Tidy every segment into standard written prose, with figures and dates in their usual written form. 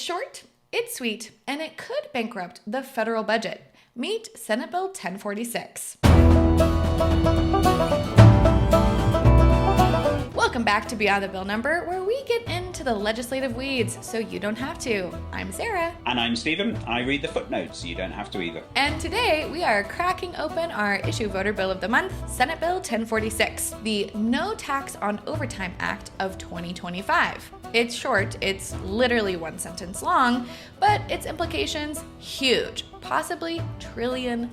It's short, it's sweet, and it could bankrupt the federal budget. Meet Senate Bill 1046. Welcome back to Beyond the Bill Number, where we get into the legislative weeds so you don't have to. I'm Sarah. And I'm Stephen. I read the footnotes so you don't have to either. And today we are cracking open our issue voter bill of the month, Senate Bill 1046, the No Tax on Overtime Act of 2025. It's short, it's literally one sentence long, but its implications huge, possibly $1 trillion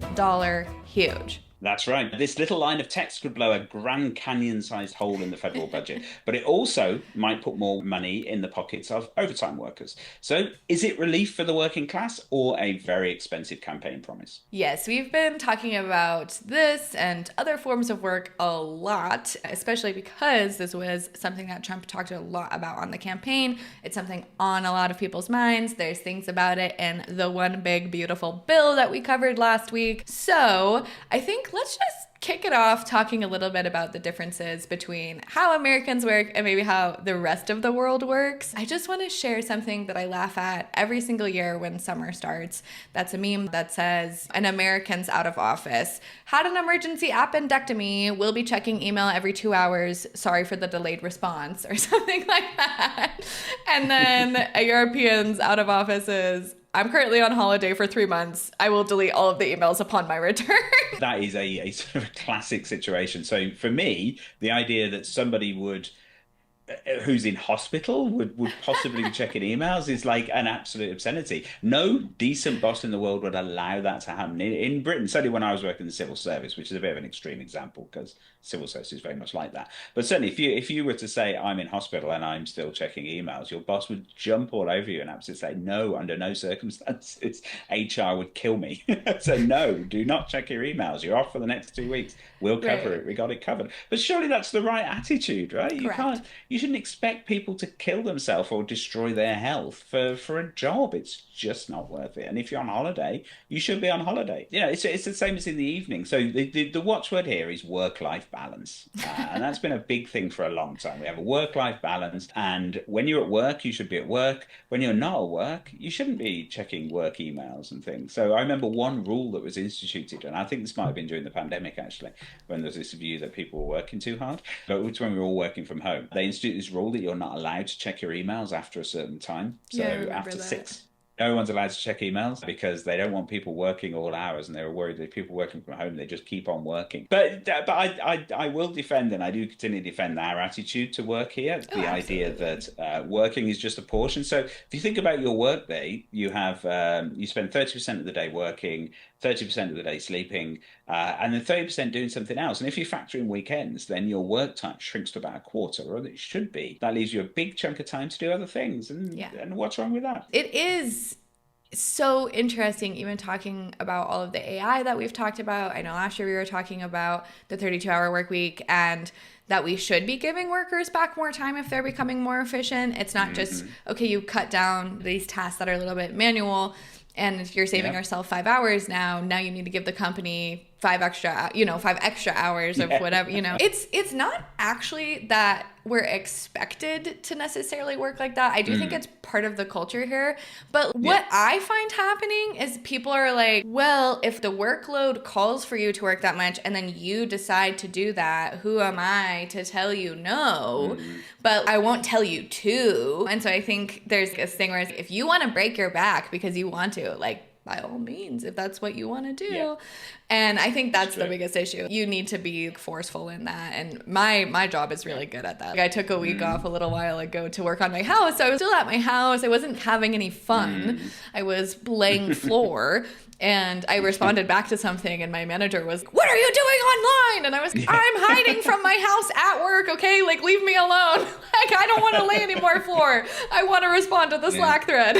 huge. That's right. This little line of text could blow a Grand Canyon-sized hole in the federal budget, but it also might put more money in the pockets of overtime workers. So is it relief for the working class or a very expensive campaign promise? Yes, we've been talking about this and other forms of work a lot, especially because this was something that Trump talked a lot about on the campaign. It's something on a lot of people's minds. There's things about it in the one big beautiful bill that we covered last week. So I think let's just kick it off talking a little bit about the differences between how Americans work and maybe how the rest of the world works. I just want to share something that I laugh at every single year when summer starts. That's a meme that says, an American's out of office. Had an emergency appendectomy. Will be checking email every 2 hours. Sorry for the delayed response, or something like that. And then a European's out of office is, I'm currently on holiday for 3 months. I will delete all of the emails upon my return. That is a sort of classic situation. So for me, the idea that somebody who's in hospital would possibly be checking emails is like an absolute obscenity. No decent boss in the world would allow that to happen. In Britain, certainly when I was working in the civil service, which is a bit of an extreme example because civil service is very much like that. But certainly if you were to say I'm in hospital and I'm still checking emails, your boss would jump all over you and absolutely say, no, under no circumstances. HR would kill me. So no, do not check your emails. You're off for the next 2 weeks. We'll cover it. We got it covered. But surely that's the right attitude, right? You shouldn't expect people to kill themselves or destroy their health for a job. It's just not worth it. And if you're on holiday, you should be on holiday. You know, it's the same as in the evening. So the watchword here is work-life balance. And that's been a big thing for a long time. We have a work-life balance. And when you're at work, you should be at work. When you're not at work, you shouldn't be checking work emails and things. So I remember one rule that was instituted, and I think this might have been during the pandemic, actually, when there was this view that people were working too hard. But it was when we were all working from home. They instituted this rule that you're not allowed to check your emails after a certain time. So after 6, no one's allowed to check emails because they don't want people working all hours, and they were worried that if people working from home, they just keep on working. But I will defend, and I do continue to defend our attitude to work here. The idea that working is just a portion. So if you think about your work day, you have you spend 30% of the day working, 30% of the day sleeping, and then 30% doing something else. And if you factor in weekends, then your work time shrinks to about a quarter, or it should be. That leaves you a big chunk of time to do other things. And what's wrong with that? It is so interesting, even talking about all of the AI that we've talked about. I know last year we were talking about the 32-hour work week and that we should be giving workers back more time if they're becoming more efficient. It's not just, okay, you cut down these tasks that are a little bit manual, and if you're saving yourself 5 hours now you need to give the company 5 extra hours of whatever, It's not actually that we're expected to necessarily work like that. I do think it's part of the culture here. But what I find happening is people are like, well, if the workload calls for you to work that much and then you decide to do that, who am I to tell you no? But I won't tell you to. And so I think there's this thing where if you want to break your back because you want to, like, by all means, if that's what you want to do. Yeah. And I think that's the biggest issue. You need to be forceful in that. And my job is really good at that. Like, I took a week off a little while ago to work on my house. So I was still at my house. I wasn't having any fun. I was laying floor. And I responded back to something, and my manager was, what are you doing online? And I was, I'm hiding from my house at work, okay? Like, leave me alone. Like, I don't want to lay any more floor. I want to respond to the Slack thread.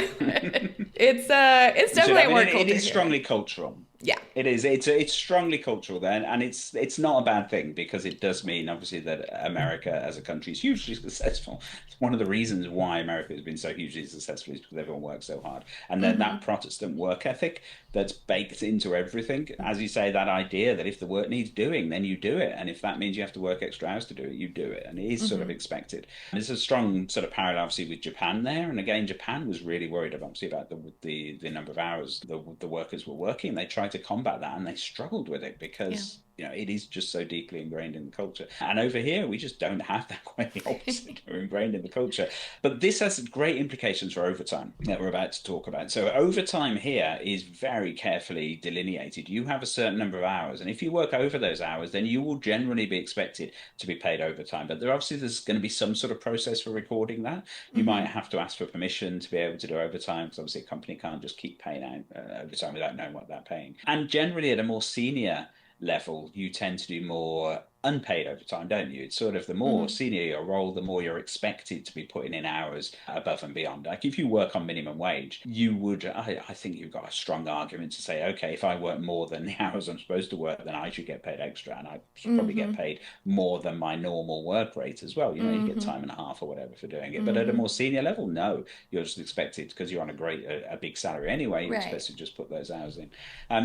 It's definitely a work culture. It is strongly cultural. Yeah. It is. It's strongly cultural then, and it's not a bad thing because it does mean obviously that America as a country is hugely successful. It's one of the reasons why America has been so hugely successful is because everyone works so hard, and then that Hmm. Protestant work ethic that's baked into everything. As you say, that idea that if the work needs doing, then you do it, and if that means you have to work extra hours to do it, you do it, and it is sort of Hmm. expected. There's a strong sort of parallel, obviously, with Japan there, and again, Japan was really worried obviously about the number of hours the workers were working. They tried to combat that and they struggled with it Yeah. because it is just so deeply ingrained in the culture. And over here we just don't have that, quite the opposite. We're ingrained in the culture. But this has great implications for overtime that we're about to talk about. So overtime here is very carefully delineated. You have a certain number of hours, and if you work over those hours, then you will generally be expected to be paid overtime. But there's going to be some sort of process for recording that. You might Hmm. have to ask for permission to be able to do overtime because obviously a company can't just keep paying out overtime without knowing what they're paying. And generally, at a more senior level, you tend to do more unpaid overtime, don't you? It's sort of the more Hmm. senior your role, the more you're expected to be putting in hours above and beyond. Like if you work on minimum wage, I think you've got a strong argument to say, okay, if I work more than the hours I'm supposed to work, then I should get paid extra, and I should probably get Hmm. paid more than my normal work rate as well. You get Hmm. time and a half or whatever for doing it. But at a Hmm. more senior level, no, you're just expected because you're on a big salary anyway. You're Right. expected to just put those hours in.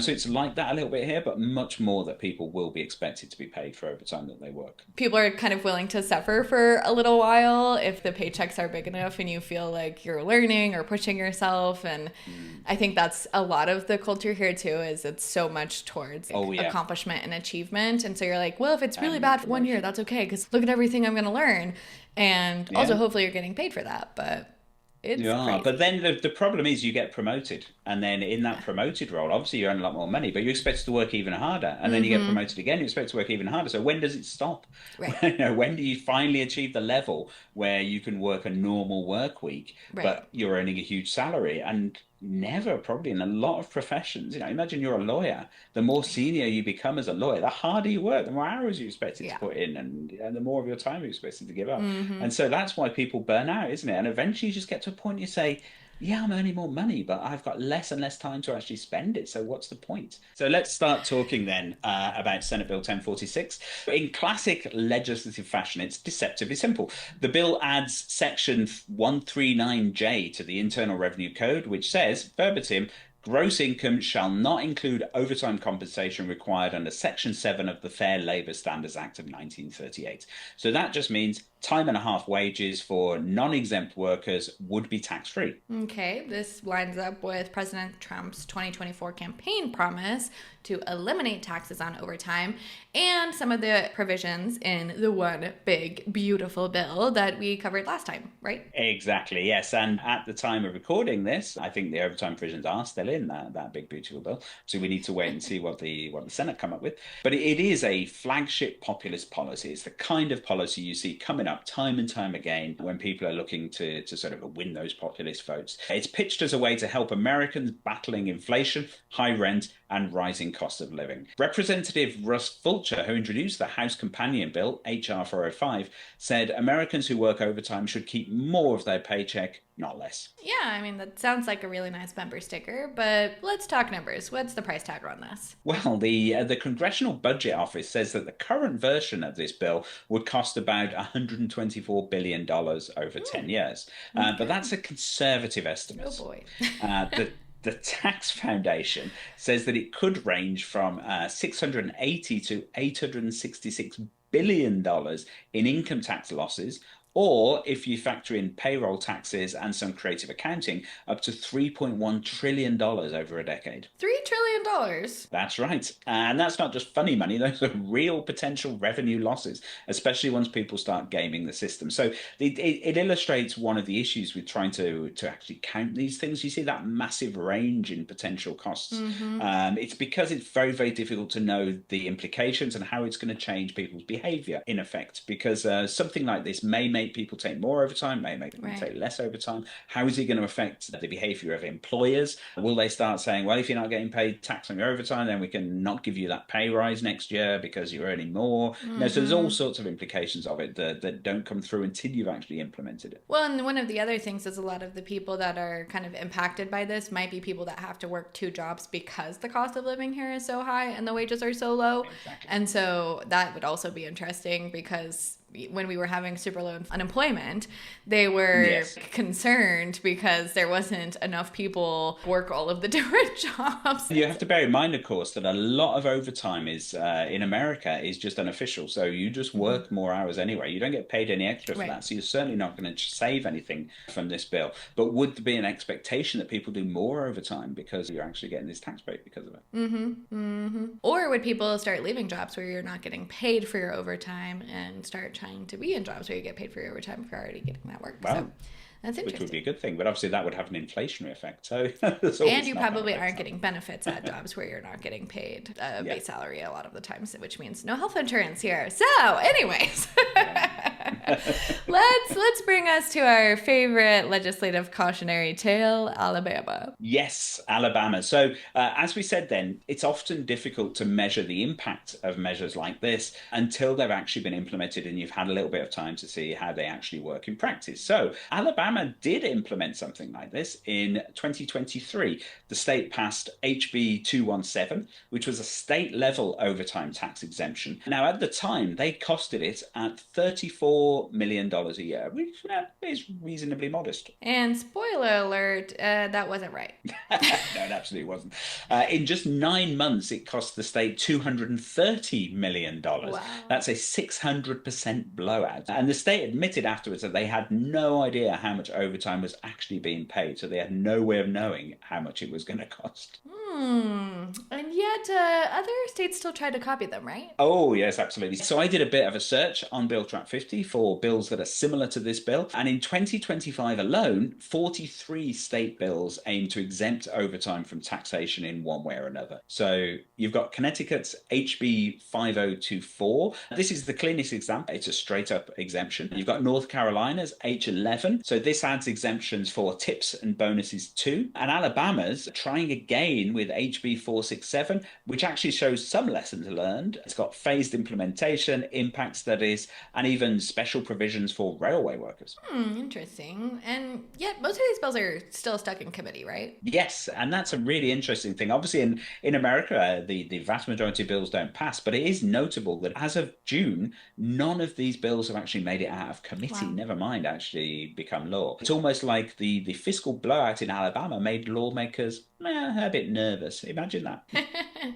So it's like that a little bit here, but much more that people will be expected to be paid for overtime that they work. People are kind of willing to suffer for a little while if the paychecks are big enough and you feel like you're learning or pushing yourself. And Mm. I think that's a lot of the culture here too, is it's so much towards Oh like, yeah, accomplishment and achievement. And so you're like, well, if it's really and bad for 1 year, promotion. that's okay because look at everything I'm going to learn. And also Yeah. hopefully you're getting paid for that, but it's Yeah, but crazy. then the problem is you get promoted, and then in that promoted role, obviously you earn a lot more money, but you're expected to work even harder, and then you get Mm-hmm. promoted again, you're expected to work even harder. So when does it stop? Right. When do you finally achieve the level where you can work a normal work week, Right. but you're earning a huge salary? And never, probably in a lot of professions. Imagine you're a lawyer. The more senior you become as a lawyer, the harder you work, the more hours you're expected to Yeah. put in, and the more of your time you're expected to give up. Mm-hmm. And so that's why people burn out, isn't it? And eventually you just get to a point you say, yeah, I'm earning more money, but I've got less and less time to actually spend it. So what's the point? So let's start talking then about Senate Bill 1046. In classic legislative fashion, it's deceptively simple. The bill adds Section 139J to the Internal Revenue Code, which says, verbatim, gross income shall not include overtime compensation required under Section 7 of the Fair Labor Standards Act of 1938. So that just means time and a half wages for non-exempt workers would be tax-free. Okay, this lines up with President Trump's 2024 campaign promise to eliminate taxes on overtime and some of the provisions in the one big, beautiful bill that we covered last time, right? Exactly, yes. And at the time of recording this, I think the overtime provisions are still in that big beautiful bill. So we need to wait and see what the Senate come up with. But it is a flagship populist policy. It's the kind of policy you see coming up time and time again when people are looking to sort of win those populist votes. It's pitched as a way to help Americans battling inflation, high rent, and rising cost of living. Representative Russ Fulcher, who introduced the House companion bill, H.R. 405, said Americans who work overtime should keep more of their paycheck, not less. Yeah, I mean, that sounds like a really nice bumper sticker, but let's talk numbers. What's the price tag on this? Well, the Congressional Budget Office says that the current version of this bill would cost about $124 billion over 10 years. But Okay. that's a conservative Oh estimate. boy. The Tax Foundation says that it could range from 680 to $866 billion in income tax losses, or if you factor in payroll taxes and some creative accounting, up to $3.1 trillion over a decade. $3 trillion. That's right. And that's not just funny money, those are real potential revenue losses, especially once people start gaming the system. So it illustrates one of the issues with trying to actually count these things. You see that massive range in potential costs. Mm-hmm. It's because it's very, very difficult to know the implications and how it's going to change people's behavior in effect, because something like this may make make people take more overtime, may make them take less overtime? How is it going to affect the behavior of employers? Will they start saying, well, if you're not getting paid tax on your overtime, then we can not give you that pay rise next year because you're earning more? No, so there's all sorts of implications of it that don't come through until you've actually implemented it. Well, and one of the other things is a lot of the people that are kind of impacted by this might be people that have to work two jobs because the cost of living here is so high and the wages are so low. Exactly. And so that would also be interesting because when we were having super low unemployment, they were concerned because there wasn't enough people work all of the different jobs. You have to bear in mind, of course, that a lot of overtime is in America is just unofficial. So you just work more hours anyway. You don't get paid any extra for that. So you're certainly not going to save anything from this bill. But would there be an expectation that people do more overtime because you're actually getting this tax break because of it? Or would people start leaving jobs where you're not getting paid for your overtime and start trying to be in jobs where you get paid for your overtime if you're already getting that work? Wow. So that's interesting. Which would be a good thing, but obviously that would have an inflationary effect. So and you probably aren't getting benefits at jobs where you're not getting paid base salary a lot of the times, which means no health insurance here. So, anyways, let's bring us to our favorite legislative cautionary tale, Alabama. Yes, Alabama. So, as we said then, it's often difficult to measure the impact of measures like this until they've actually been implemented and you've had a little bit of time to see how they actually work in practice. So, Alabama did implement something like this in 2023. The state passed HB 217, which was a state-level overtime tax exemption. Now, at the time, they costed it at $34 million a year, which is reasonably modest. And spoiler alert, that wasn't right. No, it absolutely wasn't. In just 9 months, it cost the state $230 million. Wow. That's a 600% blowout. And the state admitted afterwards that they had no idea how much overtime was actually being paid. So they had no way of knowing how much it was going to cost. And yet other states still tried to copy them, right? Oh, yes, absolutely. So I did a bit of a search on Bill Track 50 for bills that are similar to this bill. And in 2025 alone, 43 state bills aim to exempt overtime from taxation in one way or another. So you've got Connecticut's HB 5024. This is the cleanest example. It's a straight up exemption. You've got North Carolina's H11. So this adds exemptions for tips and bonuses too. And Alabama's trying again with HB 467, which actually shows some lessons learned. It's got phased implementation, impact studies, and even special provisions for railway workers. Interesting. And yet most of these bills are still stuck in committee, right? Yes, and that's a really interesting thing. Obviously, in America, the vast majority of bills don't pass, but it is notable that as of June, none of these bills have actually made it out of committee, never mind actually become law. It's almost like the fiscal blowout in Alabama made lawmakers a bit nervous. Imagine that.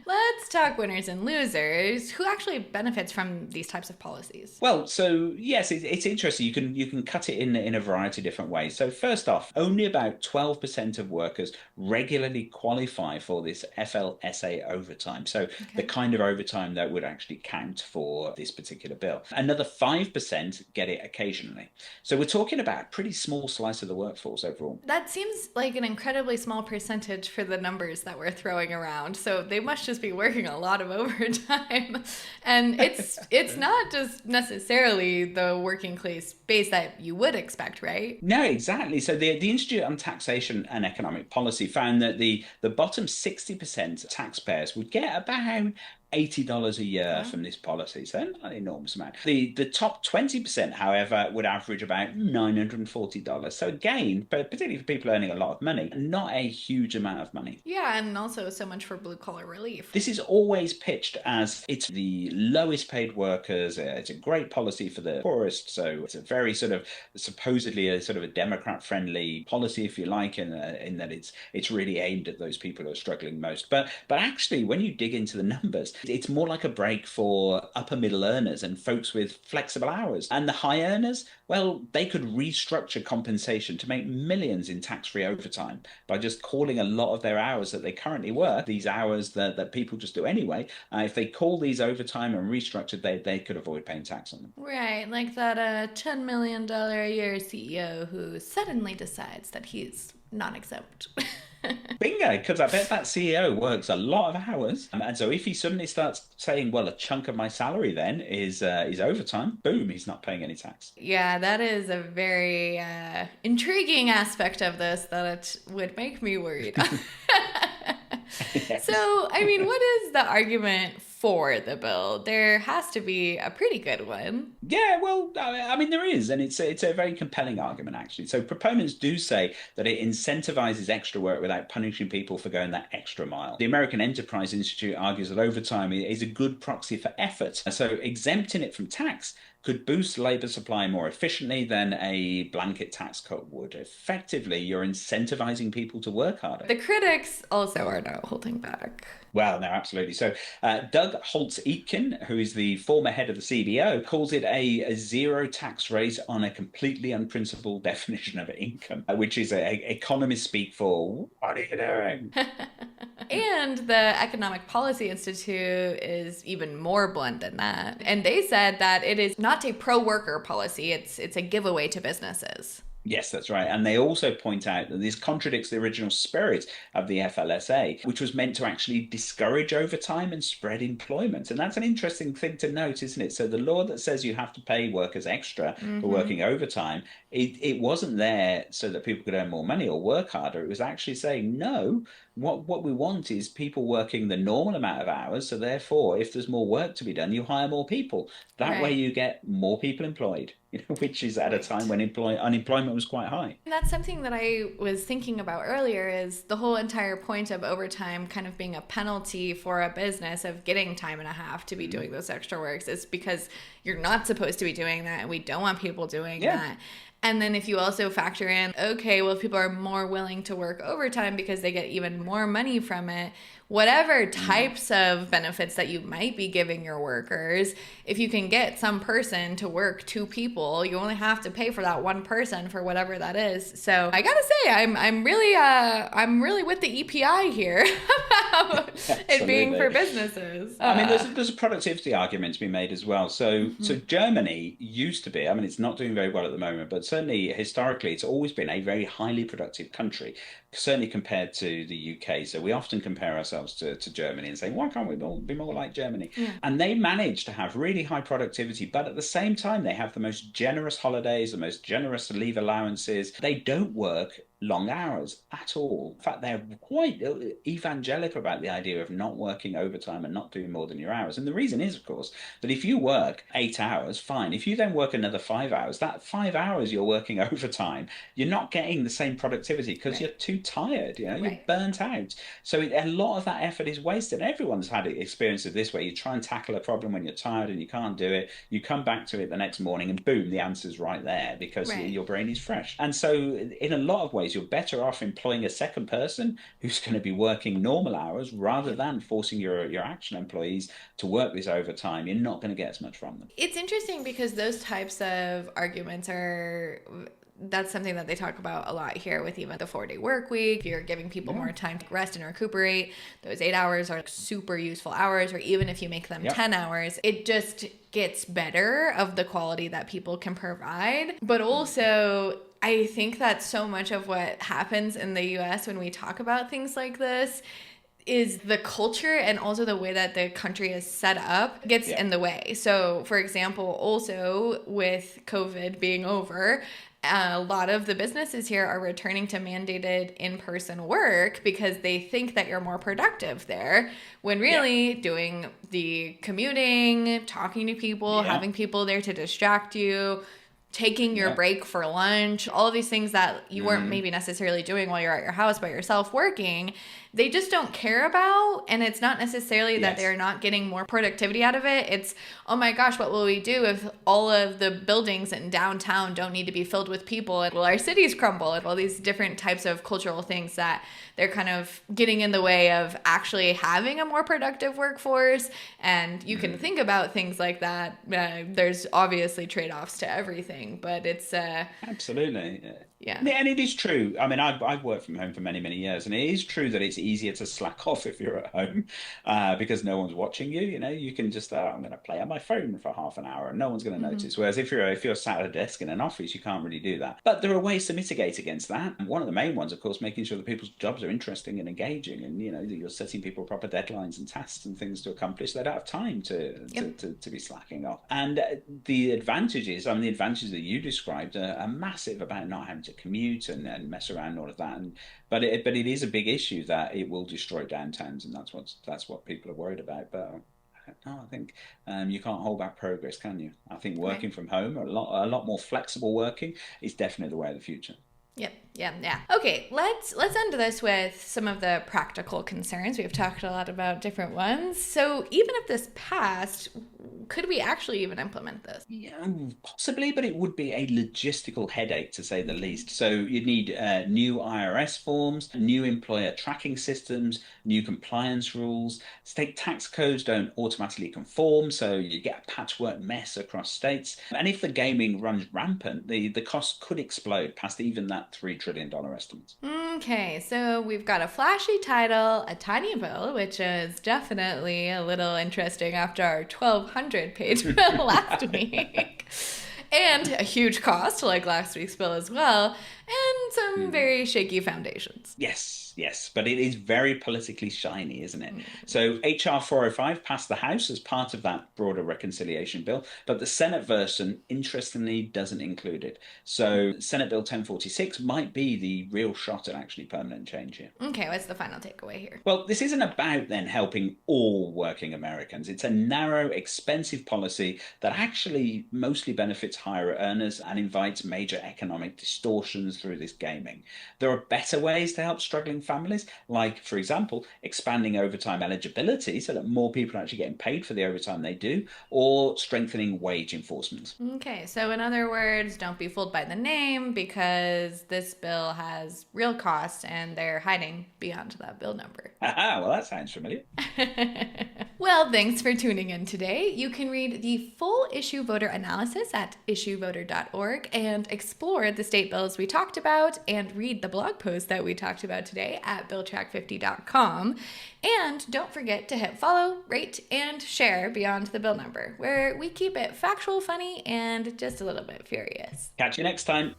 Let's talk winners and losers. Who actually benefits from these types of policies? Well, so yes, it's interesting. You can cut it in a variety of different ways. So first off, only about 12% of workers regularly qualify for this FLSA overtime. So the kind of overtime that would actually count for this particular bill. Another 5% get it occasionally. So we're talking about a pretty small slice of the workforce overall. That seems like an incredibly small percentage for the numbers that we're throwing around. So they must just be working a lot of overtime. And it's not just necessarily the working class base that you would expect, right? No, exactly. So the Institute on Taxation and Economic Policy found that the bottom 60% taxpayers would get about $80 a year from this policy, so not an enormous amount. The top 20%, however, would average about $940. So again, particularly for people earning a lot of money, not a huge amount of money. Yeah, and also so much for blue collar relief. This is always pitched as it's the lowest paid workers. It's a great policy for the poorest. So it's a very sort of supposedly a sort of a Democrat friendly policy, if you like, in that it's really aimed at those people who are struggling most. But actually, when you dig into the numbers, it's more like a break for upper middle earners and folks with flexible hours. And the high earners, well, they could restructure compensation to make millions in tax-free overtime by just calling a lot of their hours that they currently work, these hours that people just do anyway. If they call these overtime and restructured, they could avoid paying tax on them. Right, like that $10 million a year CEO who suddenly decides that he's non-exempt. Bingo, because I bet that CEO works a lot of hours, and so if he suddenly starts saying, "Well, a chunk of my salary then is overtime," boom, he's not paying any tax. Yeah, that is a very intriguing aspect of this that it would make me worried. Yes. So, I mean, what is the argument for the bill? There has to be a pretty good one. Yeah, well, I mean, there is, and it's a very compelling argument, actually. So proponents do say that it incentivizes extra work without punishing people for going that extra mile. The American Enterprise Institute argues that overtime is a good proxy for effort. So exempting it from tax could boost labor supply more efficiently than a blanket tax cut would. Effectively, you're incentivizing people to work harder. The critics also are not holding back. Well, no, absolutely. So, Doug Holtz-Eakin, who is the former head of the CBO, calls it a zero tax rate on a completely unprincipled definition of income, which is economists speak for, what are you doing? And the Economic Policy Institute is even more blunt than that. And they said that it is not a pro-worker policy, it's a giveaway to businesses. Yes, that's right. And they also point out that this contradicts the original spirit of the FLSA, which was meant to actually discourage overtime and spread employment. And that's an interesting thing to note, isn't it? So the law that says you have to pay workers extra for working overtime, it wasn't there so that people could earn more money or work harder. It was actually saying, no, what we want is people working the normal amount of hours. So therefore, if there's more work to be done, you hire more people. That way Right. you get more people employed, which is at a time Right. when unemployment was quite high. And that's something that I was thinking about earlier is the whole entire point of overtime kind of being a penalty for a business of getting time and a half to be doing those extra works. It's because you're not supposed to be doing that and we don't want people doing Yeah. that. And then if you also factor in, okay, well, if people are more willing to work overtime because they get even more money from it, whatever types of benefits that you might be giving your workers, if you can get some person to work two people, you only have to pay for that one person for whatever that is. So I gotta say, I'm really with the EPI here about it being for Absolutely. businesses. I mean, there's a productivity argument to be made as well. So Germany used to be, I mean, it's not doing very well at the moment, but certainly historically, it's always been a very highly productive country, certainly compared to the UK. So we often compare ourselves to Germany and say, why can't we all be more like Germany? Yeah. And they manage to have really high productivity, but at the same time, they have the most generous holidays, the most generous leave allowances. They don't work long hours at all. In fact, they're quite evangelical about the idea of not working overtime and not doing more than your hours. And the reason is, of course, that if you work 8 hours, fine. If you then work another 5 hours, that 5 hours you're working overtime, you're not getting the same productivity because you're Right. too tired, you're Right. burnt out. So a lot of that effort is wasted. Everyone's had experience of this where you try and tackle a problem when you're tired and you can't do it. You come back to it the next morning and boom, the answer's right there because Right. your brain is fresh. And so in a lot of ways, you're better off employing a second person who's going to be working normal hours rather than forcing your actual employees to work this overtime. You're not going to get as much from them. It's interesting because those types of arguments are that's something that they talk about a lot here with even the 4-day work week. You're giving people Yeah. more time to rest and recuperate. Those 8 hours are super useful hours, or even if you make them Yep. 10 hours, it just gets better of the quality that people can provide. But also, I think that so much of what happens in the US when we talk about things like this is the culture and also the way that the country is set up gets Yeah. in the way. So, for example, also with COVID being over, a lot of the businesses here are returning to mandated in-person work because they think that you're more productive there when really doing the commuting, talking to people, Yeah. having people there to distract you, taking your Yeah. break for lunch, all of these things that you weren't maybe necessarily doing while you're at your house by yourself working, they just don't care about. And it's not necessarily that Yes. they're not getting more productivity out of it. It's, oh my gosh, what will we do if all of the buildings in downtown don't need to be filled with people? And will our cities crumble? And all these different types of cultural things that they're kind of getting in the way of actually having a more productive workforce. And you can think about things like that. There's obviously trade-offs to everything, but it's Absolutely. Yeah. Yeah, and it is true. I mean, I've worked from home for many, many years, and it is true that it's easier to slack off if you're at home because no one's watching you. You know, you can just, I'm going to play on my phone for half an hour and no one's going to Hmm. notice. Whereas if you're sat at a desk in an office, you can't really do that. But there are ways to mitigate against that. And one of the main ones, of course, making sure that people's jobs are interesting and engaging, and that you're setting people proper deadlines and tasks and things to accomplish. They don't have time Yep. to be slacking off. And the advantages, I mean, the advantages that you described are massive about not having to commute and mess around and all of that. And but it is a big issue that it will destroy downtowns, and that's what people are worried about. But no, I think you can't hold back progress, can you? I think Right. working from home, a lot more flexible working, is definitely the way of the future. Yep. Yeah. Yeah. Okay. Let's end this with some of the practical concerns. We've talked a lot about different ones. So even if this passed, could we actually even implement this? Yeah, possibly, but it would be a logistical headache to say the Okay. least. So you'd need new IRS forms, new employer tracking systems, new compliance rules. State tax codes don't automatically conform, so you get a patchwork mess across states. And if the gaming runs rampant, the cost could explode past even that $3 trillion estimate. Okay, so we've got a flashy title, a tiny bill, which is definitely a little interesting after our 1,200-page bill last week, and a huge cost like last week's bill as well, and some Mhm. very shaky foundations. Yes, yes, but it is very politically shiny, isn't it? So HR 405 passed the House as part of that broader reconciliation bill, but the Senate version, interestingly, doesn't include it. So Senate Bill 1046 might be the real shot at actually permanent change here. Okay, what's the final takeaway here? Well, this isn't about then helping all working Americans. It's a narrow, expensive policy that actually mostly benefits higher earners and invites major economic distortions through this gaming. There are better ways to help struggling families, like, for example, expanding overtime eligibility so that more people are actually getting paid for the overtime they do, or strengthening wage enforcement. Okay, so in other words, don't be fooled by the name because this bill has real costs and they're hiding beyond that bill number. Aha, well, that sounds familiar. Well, thanks for tuning in today. You can read the full issue voter analysis at issuevoter.org and explore the state bills we talked about and read the blog post that we talked about today at billtrack50.com. And don't forget to hit follow, rate, and share beyond the bill number, where we keep it factual, funny, and just a little bit furious. Catch you next time.